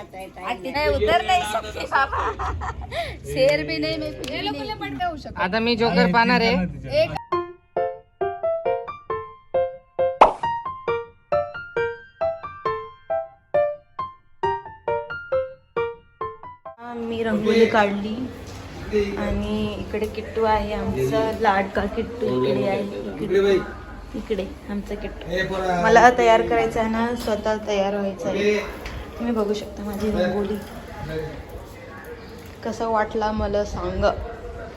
नहीं उतर नहीं सकते बाबा शेर भी नहीं मैं कुछ भी नहीं। आता मी जोकर पाहणार आहे. मी रंगोली काढली आणि इकडे किट्टू आहे आमचा लाडका किट्टू इकडे आहे इकडे आमचा किट्टू. मला तयार करायचं आहे ना स्वतः तयार व्हायचं आहे. तुम्ही बघू शकता माझी रंगोली. कसा वाटला मला सांगा.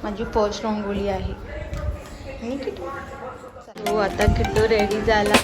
माझी फर्स्ट रंगोली आहे आणि किट्टू. हो आता किट्टू रेडी झाला.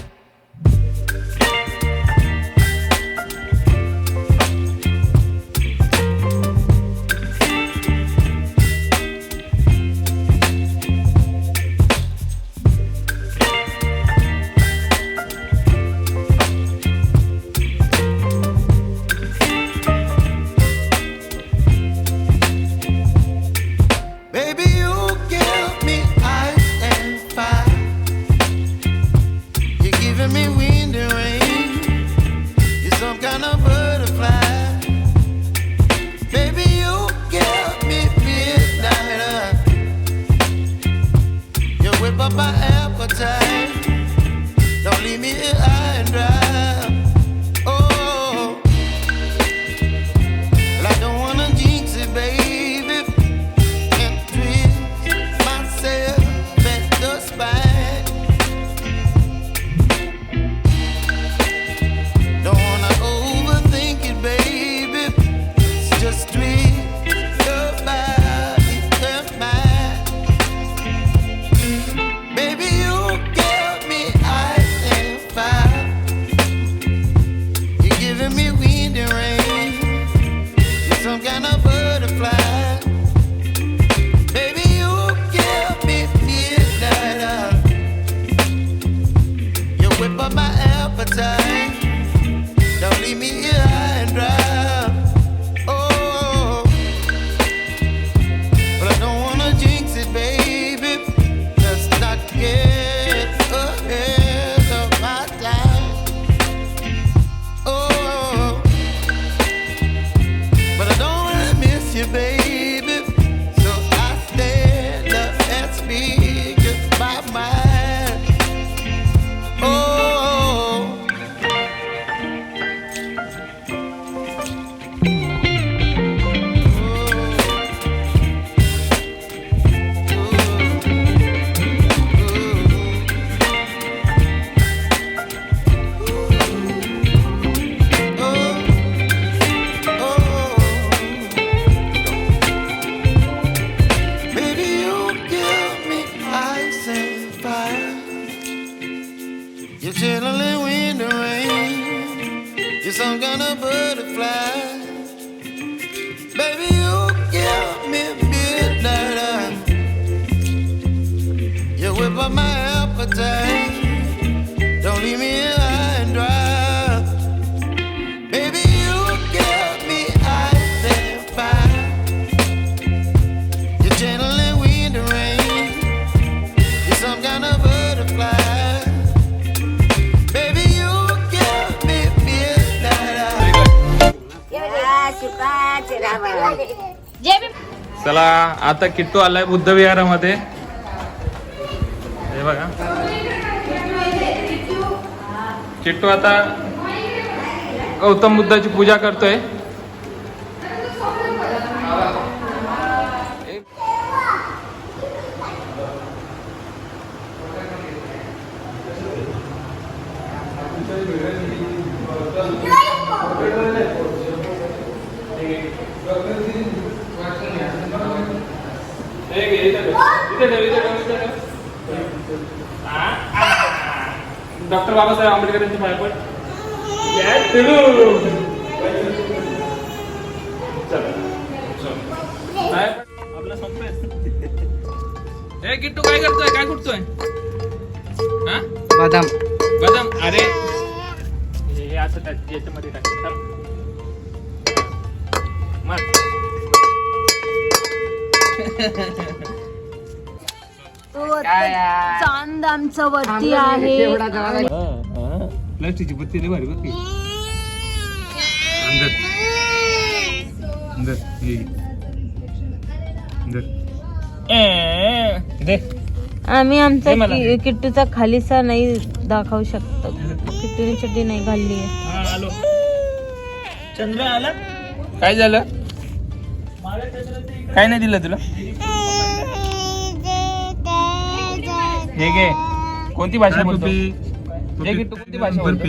चला आता किट्टू आलाय बुद्ध विहारामध्ये. हे बघा किट्टू आता गौतम बुद्धाची पूजा करतोय. डॉक्टर बाबासाहेब आंबेडकर यांची पायपट. आपला संपय. ए किट्टू काय करतोय काय कुठतोय. बदाम बदाम. अरे हे असं याच्यामध्ये टाक. चांद आमचं वरती आहे. प्लास्टिकची बत्ती भारी बघ. दे आम्ही आमचा दे मला. किट्टूचा खालीसा नाही दाखवू शकतो. किट्टूने चड्डी नाही घालली आहे. आलो चंद्र आला. काय झालं? काय नाही दिलं तुला? हे घे. कोणती भाषा बोलतो? हे किट्टू कोणती भाषा बोलतो?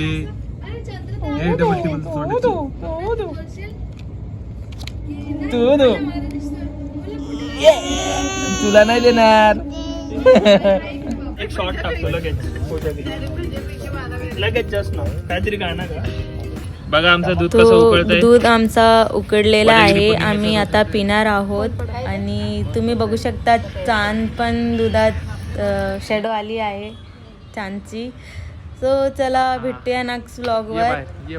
तू दो. तुला नाही देणार. एक शॉट टाकतो लगेच जस्ट ना काहीतरी गाणं का. बघा आमचं दूध कसं तो उकळतंय. दूध आमचा उकडलेला आहे. आम्ही आता पिणार आहोत. आणि तुम्ही बघू शकता चांद पण दुधात शेडो आली आहे चांदची. सो चला भेटूया नेक्स्ट व्लॉगवर.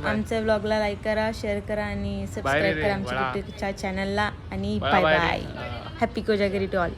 आमच्या व्लॉगला लाईक करा, शेअर करा आणि सबस्क्राईब करा आमच्या युट्यूबच्या चॅनलला. आणि bye bye. Happy Kojagiri to all.